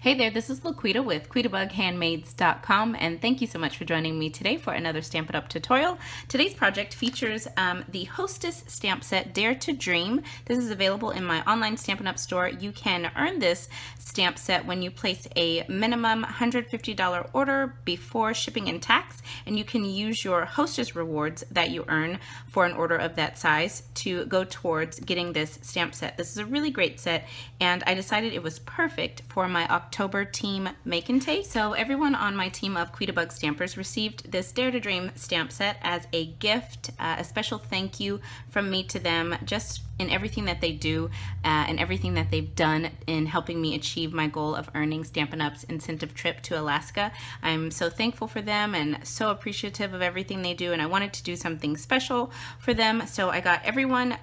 Hey there, this is LaQuita with QuitaBugHandmades.com, and thank you so much for joining me today for another Stampin' Up! Tutorial. Today's project features the Hostess stamp set Dare to Dream. This is available in my online Stampin' Up! Store. You can earn this stamp set when you place a minimum $150 order before shipping and tax, and you can use your Hostess rewards that you earn for an order of that size to go towards getting this stamp set. This is a really great set, and I decided it was perfect for my October team make and take. So everyone on my team of Quita Bug Stampers received this Dare to Dream stamp set as a gift, a special thank you from me to them, just in everything that they do and everything that they've done in helping me achieve my goal of earning Stampin' Up's incentive trip to Alaska. I'm so thankful for them and so appreciative of everything they do, and I wanted to do something special for them, so I got everyone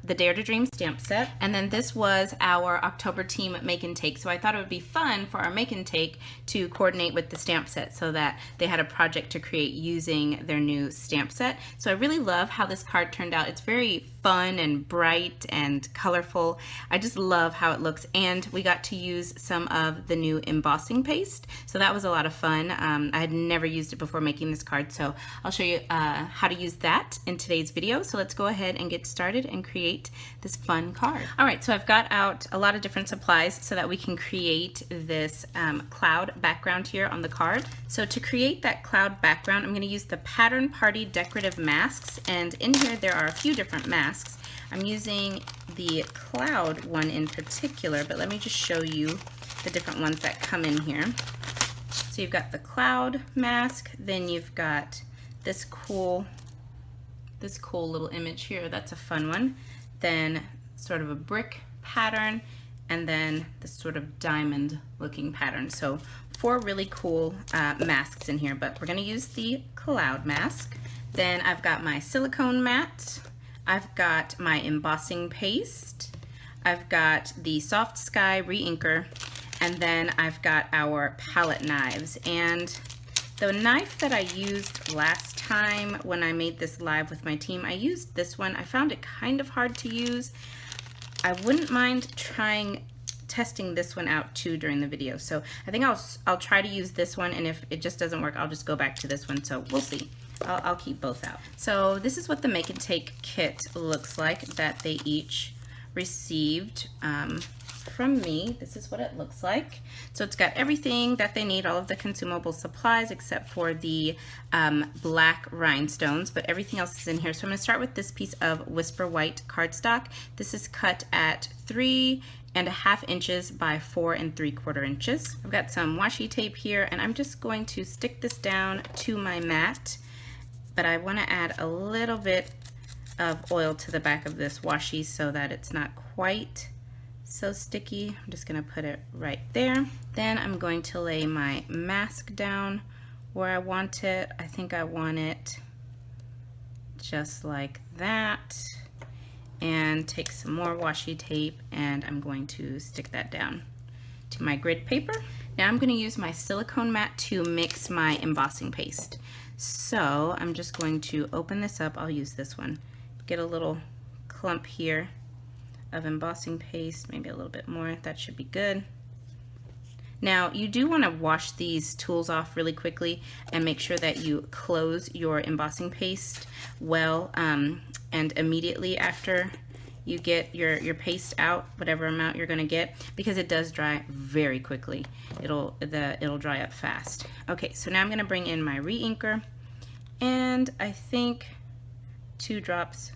the Dare to Dream stamp set, and then this was our October team make and take. So I thought it would be fun for our make and take to coordinate with the stamp set so that they had a project to create using their new stamp set. So I really love how this card turned out. It's very fun and bright and colorful. I just love how it looks, and we got to use some of the new embossing paste, so that was a lot of fun. I had never used it before making this card, so I'll show you how to use that in today's video. So let's go ahead and get started and create this fun card. Alright, so I've got out a lot of different supplies so that we can create this cloud background here on the card. So to create that cloud background, I'm going to use the Pattern Party Decorative Masks, and in here there are a few different masks. I'm using the cloud one in particular, but let me just show you the different ones that come in here. So you've got the cloud mask, then you've got this cool little image here. That's a fun one. Then sort of a brick pattern, and then this sort of diamond looking pattern. So 4 really cool masks in here, but we're going to use the cloud mask. Then I've got my silicone mat. I've got my embossing paste, I've got the Soft Sky re-inker, and then I've got our palette knives. And the knife that I used last time when I made this live with my team, I used this one. I found it kind of hard to use. I wouldn't mind testing this one out too during the video. So I think I'll try to use this one, and if it just doesn't work, I'll just go back to this one. So we'll see. I'll keep both out. So this is what the make and take kit looks like that they each received from me. This is what it looks like. So it's got everything that they need, all of the consumable supplies except for the black rhinestones, but everything else is in here. So I'm going to start with this piece of Whisper White cardstock. This is cut at 3.5 inches by 4 3/4 inches. I've got some washi tape here, and I'm just going to stick this down to my mat, but I want to add a little bit of oil to the back of this washi so that it's not quite so sticky. I'm just going to put it right there. Then I'm going to lay my mask down where I want it. I think I want it just like that, and take some more washi tape, and I'm going to stick that down to my grid paper. Now I'm going to use my silicone mat to mix my embossing paste. So I'm just going to open this up. I'll use this one. Get a little clump here of embossing paste, maybe a little bit more. That should be good. Now you do want to wash these tools off really quickly and make sure that you close your embossing paste well, and immediately after you get your paste out, whatever amount you're going to get, because it does dry very quickly. It'll dry up fast. Okay, so now I'm going to bring in my re-inker, and I think 2 drops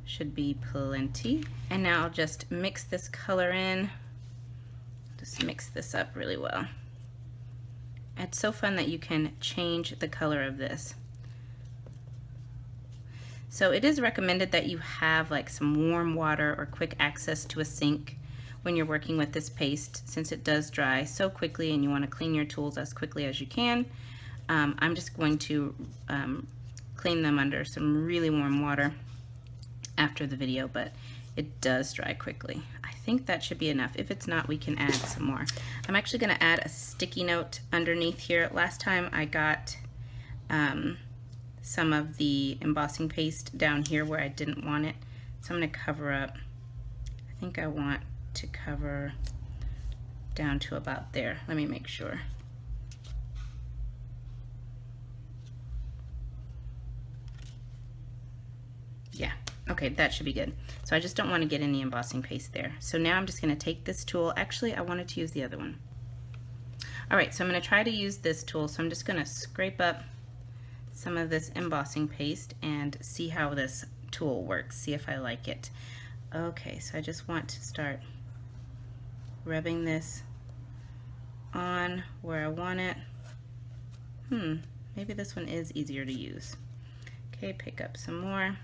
should be plenty. And now I'll just mix this color in. Just mix this up really well. It's so fun that you can change the color of this. So it is recommended that you have like some warm water or quick access to a sink when you're working with this paste, since it does dry so quickly and you want to clean your tools as quickly as you can. I'm just going to clean them under some really warm water after the video, but it does dry quickly. I think that should be enough. If it's not, we can add some more. I'm actually going to add a sticky note underneath here. Last time I got some of the embossing paste down here where I didn't want it, so I'm going to cover up. I think I want to cover down to about there. Let me make sure. Yeah, okay, that should be good. So I just don't want to get any embossing paste there. So now I'm just going to take this tool. Actually, I wanted to use the other one. All right, so I'm going to try to use this tool. So I'm just going to scrape up some of this embossing paste and see how this tool works, see if I like it. Okay, so I just want to start rubbing this on where I want it. Maybe this one is easier to use. Okay, pick up some more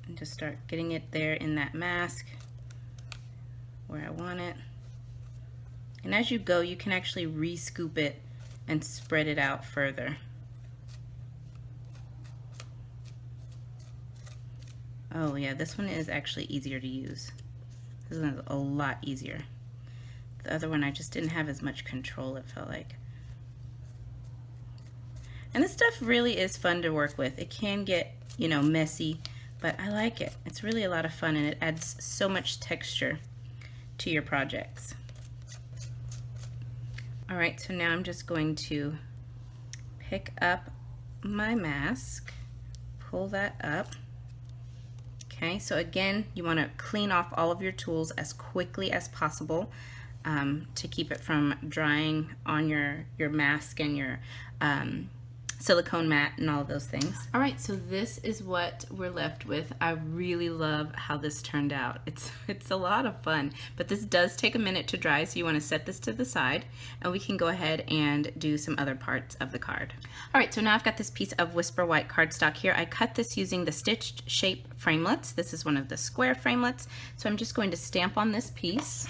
and just start getting it there in that mask where I want it. And as you go, you can actually re-scoop it and spread it out further. Oh yeah, this one is actually easier to use. This one is a lot easier. The other one I just didn't have as much control, it felt like. And this stuff really is fun to work with. It can get, you know, messy, but I like it. It's really a lot of fun and it adds so much texture to your projects. All right, so now I'm just going to pick up my mask, pull that up. Okay, so again, you want to clean off all of your tools as quickly as possible to keep it from drying on your mask and your silicone mat and all of those things. All right, so this is what we're left with. I really love how this turned out. It's a lot of fun, but this does take a minute to dry, so you want to set this to the side and we can go ahead and do some other parts of the card. All right, so now I've got this piece of Whisper White cardstock here. I cut this using the stitched shape framelets. This is one of the square framelets, so I'm just going to stamp on this piece.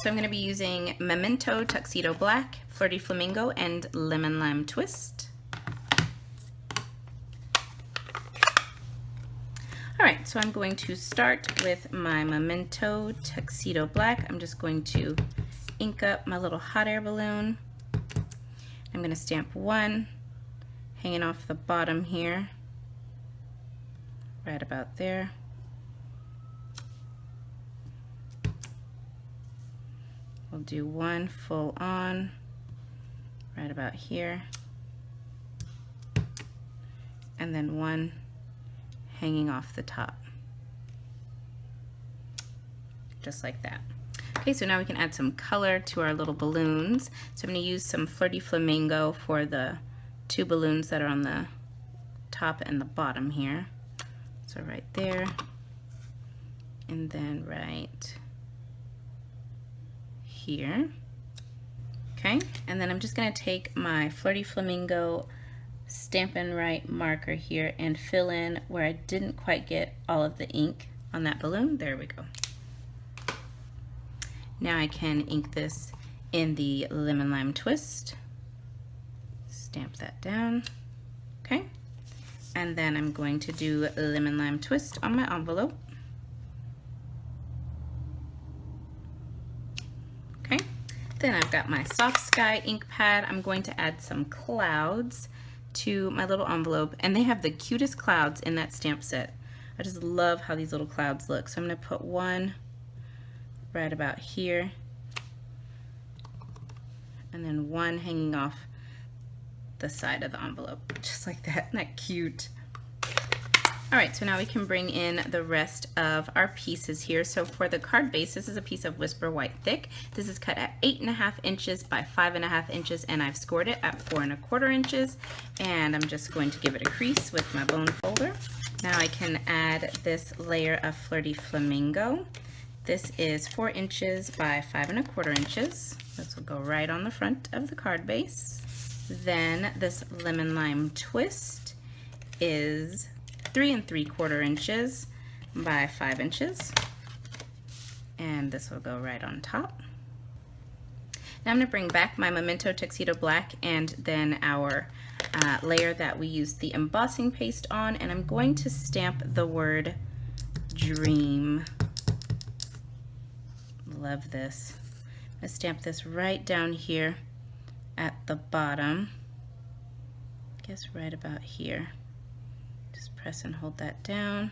So I'm going to be using Memento Tuxedo Black, Flirty Flamingo, and Lemon Lime Twist. Alright, so I'm going to start with my Memento Tuxedo Black. I'm just going to ink up my little hot air balloon. I'm going to stamp one, hanging off the bottom here, right about there. We'll do one full on, right about here, and then one hanging off the top, just like that. Okay, so now we can add some color to our little balloons. So I'm going to use some Flirty Flamingo for the two balloons that are on the top and the bottom here. So right there, and then right here. Okay, and then I'm just going to take my Flirty Flamingo Stampin' Right marker here and fill in where I didn't quite get all of the ink on that balloon. There we go. Now I can ink this in the Lemon Lime Twist. Stamp that down. Okay, and then I'm going to do Lemon Lime Twist on my envelope. Okay, then I've got my Soft Sky ink pad. I'm going to add some clouds to my little envelope, and they have the cutest clouds in that stamp set. I just love how these little clouds look. So I'm going to put one right about here, and then one hanging off the side of the envelope, just like that. Isn't that cute? All right, so now we can bring in the rest of our pieces here. So for the card base, this is a piece of Whisper White thick. This is cut at 8.5 inches by 5.5 inches, and I've scored it at 4.25 inches. And I'm just going to give it a crease with my bone folder. Now I can add this layer of Flirty Flamingo. This is 4 inches by 5.25 inches. This will go right on the front of the card base. Then this Lemon Lime Twist is 3 3/4 inches by 5 inches, and this will go right on top. Now I'm going to bring back my Memento Tuxedo Black and then our layer that we used the embossing paste on, and I'm going to stamp the word dream. Love this. I'm going to stamp this right down here at the bottom, I guess right about here. Just press and hold that down.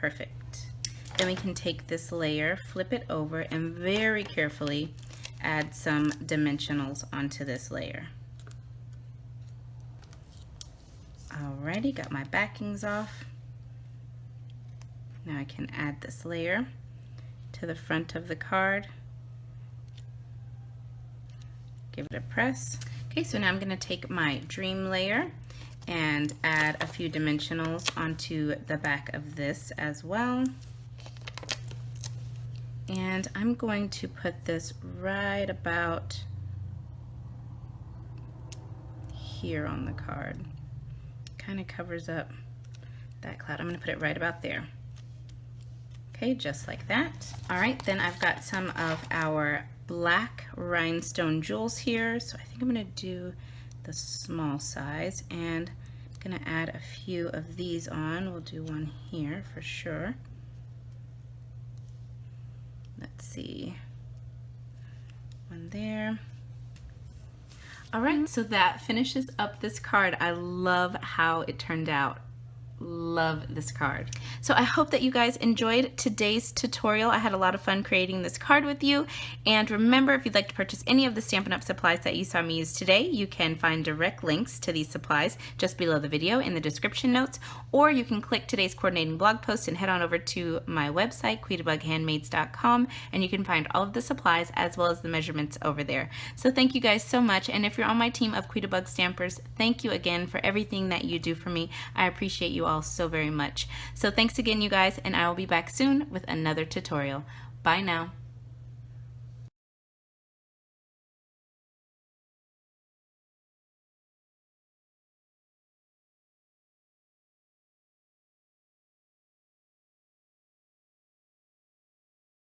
Perfect. Then we can take this layer, flip it over, and very carefully add some dimensionals onto this layer. Alrighty, got my backings off. Now I can add this layer to the front of the card. Give it a press. Okay, so now I'm going to take my dream layer and add a few dimensionals onto the back of this as well. And I'm going to put this right about here on the card. Kind of covers up that cloud. I'm going to put it right about there. Okay, just like that. All right, then I've got some of our black rhinestone jewels here. So I think I'm going to do the small size, and I'm going to add a few of these on. We'll do one here for sure. Let's see, one there. All right, so that finishes up this card. I love how it turned out. Love this card. So I hope that you guys enjoyed today's tutorial. I had a lot of fun creating this card with you. And remember, if you'd like to purchase any of the Stampin' Up! Supplies that you saw me use today, you can find direct links to these supplies just below the video in the description notes, or you can click today's coordinating blog post and head on over to my website, LaQuitaBugHandmades.com, and you can find all of the supplies as well as the measurements over there. So thank you guys so much, and if you're on my team of Quita Bug Stampers, thank you again for everything that you do for me. I appreciate you all so very much. So thanks again, you guys, and I will be back soon with another tutorial. Bye now.